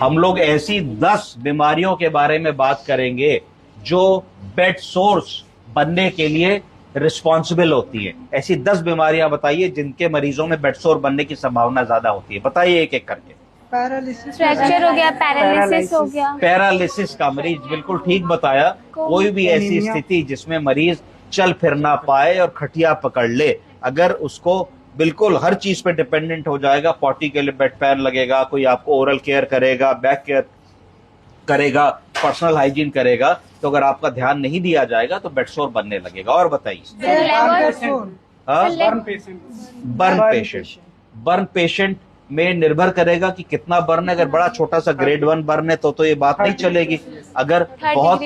हम लोग ऐसी 10 बीमारियों के बारे में बात करेंगे जो बेड सोर्स बनने के लिए रिस्पॉन्सिबल होती है। ऐसी 10 बीमारियां बताइए जिनके मरीजों में बेड सोर बनने की संभावना ज्यादा होती है। बताइए एक एक करके। पैरालिसिस, फ्रैक्चर हो गया, पैरालिसिस हो गया। पैरालिसिस का मरीज, बिल्कुल ठीक बताया। कोई भी ऐसी स्थिति जिसमें मरीज चल फिर ना पाए और खटिया पकड़ ले, अगर उसको बिल्कुल हर चीज पे डिपेंडेंट हो जाएगा, पॉटी के लिए बेड पैन लगेगा, कोई आपको ओरल केयर करेगा, बैक केयर करेगा, पर्सनल हाइजीन करेगा, तो अगर आपका ध्यान नहीं दिया जाएगा तो बेड सोर बनने लगेगा। और बताइए। बर्न पेशेंट में निर्भर करेगा कि कितना बर्न है। अगर बड़ा छोटा सा ग्रेड 1 बर्न है तो ये बात नहीं चलेगी। अगर बहुत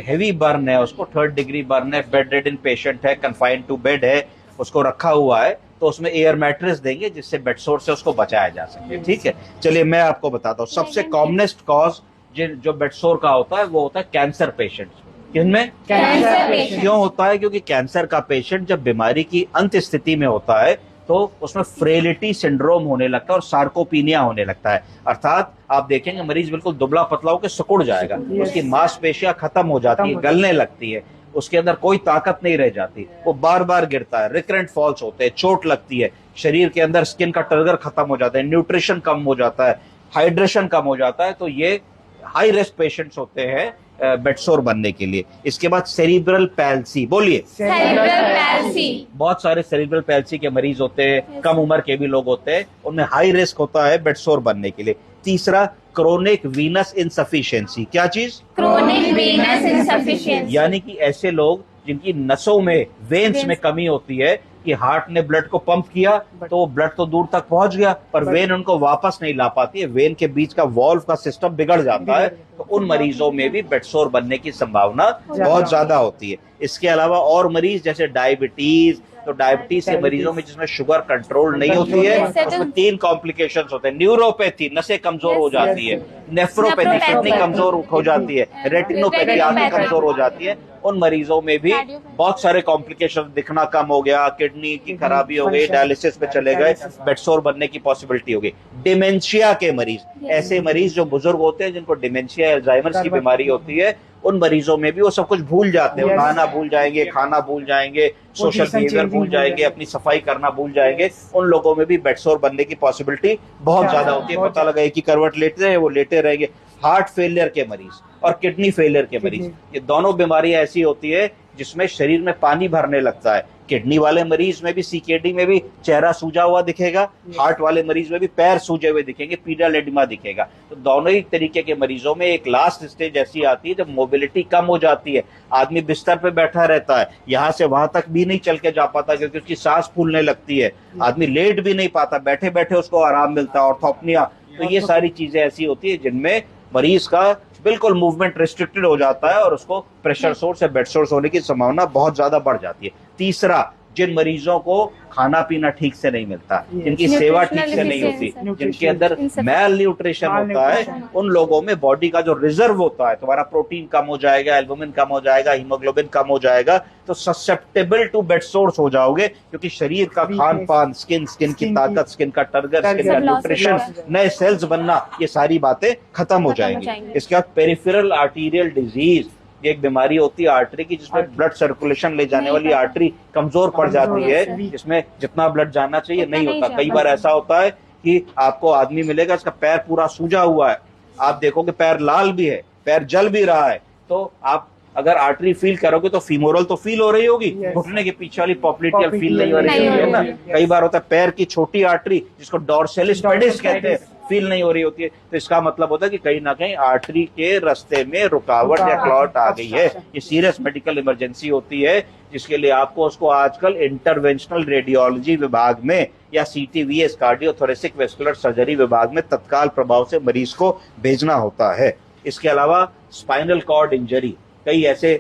हेवी बर्न है, उसको 3rd डिग्री बर्न है, बेड रिडन पेशेंट है, कन्फाइंड टू बेड है, उसको रखा हुआ है, तो उसमें एयर मैट्रेस देंगे जिससे बेड सोर से उसको बचाया जा सके। ठीक है, चलिए मैं आपको बताता हूँ। सबसे कॉमनेस्ट कॉज जो बेड सोर का होता है वो होता है कैंसर पेशेंट। किनमें? Cancer patient. क्यों होता है? क्योंकि कैंसर का पेशेंट जब बीमारी की अंत स्थिति में होता है तो उसमें फ्रेलिटी सिंड्रोम होने लगता है और सार्कोपीनिया होने लगता है। अर्थात आप देखेंगे मरीज बिल्कुल दुबला पतला होकर सिकुड़ जाएगा, उसकी मांसपेशियां खत्म हो जाती है, गलने लगती है, उसके अंदर कोई ताकत नहीं रह जाती, वो बार बार गिरता है, रिकरेंट फॉल्स होते हैं, चोट लगती है, शरीर के अंदर स्किन का टर्गर खत्म हो जाता है, न्यूट्रिशन कम हो जाता है, हाइड्रेशन कम हो जाता है। तो ये हाई रिस्क पेशेंट्स होते हैं बेड सोर बनने के लिए। इसके बाद सेरिब्रल पैल्सी, बोलिए। Cerebral palsy. बहुत सारे सेरिब्रल पैल्सी के मरीज होते हैं, कम उम्र के भी लोग होते हैं, उनमें हाई रिस्क होता है बेड सोर बनने के लिए। तीसरा, क्रोनिक वीनस इनसफिशिएंसी। क्या चीज? क्रोनिक वीनस इनसफिशिएंसी, यानी कि ऐसे लोग जिनकी नसों में, वेन्स में कमी होती है कि हार्ट ने ब्लड को पंप किया तो ब्लड तो दूर तक पहुंच गया पर वेन उनको वापस नहीं ला पाती है, वेन के बीच का वॉल्व का सिस्टम बिगड़ जाता है, तो उन मरीजों में भी बेड सोर बनने की संभावना बहुत ज्यादा होती है। इसके अलावा और मरीज जैसे डायबिटीज, तो डायबिटीज के मरीजों में जिसमें शुगर कंट्रोल नहीं होती है उसमें 3 कॉम्प्लिकेशंस होते हैं। न्यूरोपैथी, नसें कमजोर हो जाती है, नेफ्रोपैथी, किडनी कमजोर हो जाती है, रेटिनोपैथी, आंखें कमजोर हो जाती है। उन मरीजों में भी बहुत सारे कॉम्प्लिकेशन, दिखना कम हो गया, किडनी की खराबी हो गई, डायलिसिस पे चले गए, बेड सोर बनने की पॉसिबिलिटी हो गई। डिमेंशिया के मरीज, ऐसे मरीज जो बुजुर्ग होते हैं जिनको डिमेंशिया, अल्जाइमर्स की बीमारी होती है, उन मरीजों में भी वो सब कुछ भूल जाते हैं, नहाना भूल जाएंगे, खाना भूल जाएंगे, सोशल बिहेवियर भूल जाएंगे, अपनी सफाई करना भूल जाएंगे। उन लोगों में भी बेड सोर बनने की पॉसिबिलिटी बहुत ज्यादा होती है। पता लगा कि करवट लेटे हैं, वो लेटे रहेंगे। हार्ट फेलियर के मरीज और किडनी फेलियर के मरीज, ये दोनों बीमारियां ऐसी होती है जिसमें शरीर में पानी भरने लगता है। किडनी वाले मरीज में भी, सीकेडी में भी चेहरा सूजा हुआ दिखेगा, हार्ट वाले मरीज में भी पैर सूजे हुए दिखेंगे, पीडल एडिमा दिखेगा। तो दोनों ही तरीके के मरीजों में एक लास्ट स्टेज ऐसी आती है जब मोबिलिटी कम हो जाती है, आदमी बिस्तर पे बैठा रहता है, यहां से वहां तक भी नहीं चल के जा पाता क्योंकि उसकी सांस फूलने लगती है, आदमी लेट भी नहीं पाता, बैठे बैठे उसको आराम मिलता है, ऑर्थोपनिया। तो ये सारी चीजें ऐसी होती है जिनमें मरीज का बिल्कुल मूवमेंट रिस्ट्रिक्टेड हो जाता है और उसको प्रेशर सोर्स या बेड सोर्स होने की संभावना बहुत ज्यादा बढ़ जाती है। तीसरा, जिन मरीजों को खाना पीना ठीक से नहीं मिलता, जिनकी सेवा ठीक से नहीं होती, जिनके अंदर मैल न्यूट्रिशन होता है, उन लोगों में बॉडी का जो रिजर्व होता है, तुम्हारा प्रोटीन कम हो जाएगा, एल्बुमिन कम हो जाएगा, हीमोग्लोबिन कम हो जाएगा, तो ससेप्टेबल टू बेड सोर्स हो जाओगे क्योंकि शरीर का खान पान, स्किन की ताकत, स्किन का टर्गर, स्किन का न्यूट्रिशन, नए सेल्स बनना, ये सारी बातें खत्म हो जाएंगी। इसके बाद पेरिफेरल आर्टीरियल डिजीज, ये एक बीमारी होती है आर्टरी की जिसमें ब्लड सर्कुलेशन ले जाने वाली आर्टरी कमजोर पड़ जाती है, जिसमें जितना ब्लड जाना चाहिए नहीं होता। कई बार ऐसा होता है कि आपको आदमी मिलेगा इसका पैर पूरा सूजा हुआ है, आप देखोगे पैर लाल भी है, पैर जल भी रहा है, तो आप अगर आर्टरी फील करोगे तो फीमोरल तो फील हो रही होगी, घुटने के पीछे वाली पॉप्लिटियल फील नहीं हो रही होगी, है ना। कई बार होता है पैर की छोटी आर्टरी जिसको डॉर्सेलिस पेडिस कहते हैं, फील नहीं हो रही होती है, तो इसका मतलब होता है कि कहीं ना कहीं आर्टरी के रास्ते में रुकावट या क्लॉट आ गई है। ये सीरियस मेडिकल इमरजेंसी होती है जिसके लिए आपको उसको आजकल इंटरवेंशनल रेडियोलॉजी विभाग में या CTVS कार्डियोथोरेसिक वेस्कुलर सर्जरी विभाग में तत्काल प्रभाव से मरीज को भेजना होता है। इसके अलावा स्पाइनल कॉर्ड इंजरी, कई ऐसे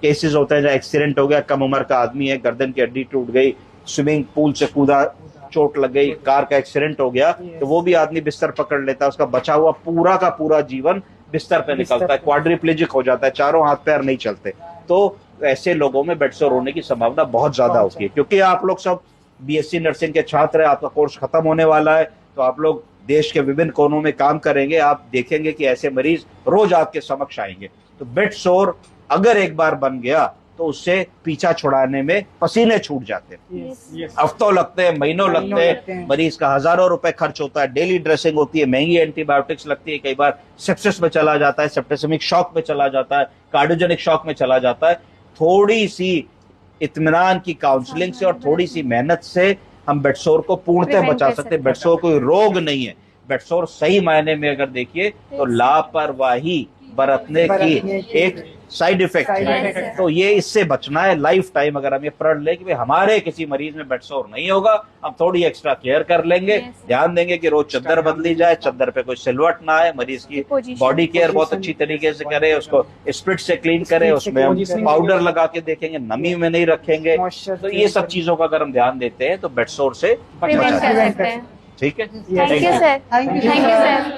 केसेस होते हैं जहाँ एक्सीडेंट हो गया, कम उम्र का आदमी है, गर्दन की हड्डी टूट गई, स्विमिंग पूल से कूदा, चोट लग गई, कार का एक्सीडेंट हो गया, तो वो भी आदमी बिस्तर पकड़ लेता है, उसका बचा हुआ पूरा का पूरा जीवन बिस्तर पे निकलता है, क्वाड्रिप्लेजिक हो जाता है, चारों हाथ पैर नहीं चलते। तो ऐसे लोगों में बेड सोर होने की संभावना बहुत ज्यादा होती है। क्योंकि आप लोग सब BSc नर्सिंग के छात्र हैं, आपका कोर्स खत्म होने वाला है, तो आप लोग देश के विभिन्न कोनों में काम करेंगे, आप देखेंगे कि ऐसे मरीज रोज आपके समक्ष आएंगे। तो बेड सोर अगर एक बार बन गया तो उससे पीछा छुड़ाने में पसीने छूट जाते हैं, हफ्तों लगते हैं, महीनों लगते हैं, मरीज का हजारों रुपए खर्च होता है, डेली ड्रेसिंग होती है, महंगी एंटीबायोटिक्स लगती है, कई बार सेप्सिस में चला जाता है, सेप्टिसेमिक शॉक में चला जाता है, कार्डियोजेनिक शॉक में चला जाता है। थोड़ी सी इत्मीनान की काउंसलिंग से और थोड़ी सी मेहनत से हम बेडसोर को पूर्णतः बचा सकते हैं। बेडसोर कोई रोग नहीं है, बेडसोर सही मायने में अगर देखिए तो लापरवाही बरतने की एक साइड इफेक्ट है। तो ये इससे बचना है लाइफ टाइम। अगर हम ये प्रण ले कि भाई हमारे किसी मरीज में बेडसोर नहीं होगा, हम थोड़ी एक्स्ट्रा केयर कर लेंगे, ध्यान देंगे कि रोज चद्दर बदली जाए, चद्दर पे कोई सिलवट ना आए, मरीज की बॉडी केयर बहुत अच्छी तरीके से करें, उसको स्प्रिट से क्लीन करें, उसमें हम पाउडर लगा के देखेंगे, नमी में नहीं रखेंगे। तो ये सब चीजों का अगर हम ध्यान देते हैं तो बेडसोर से प्रिवेंट कर सकते हैं। ठीक है। Thank you sir, thank you sir.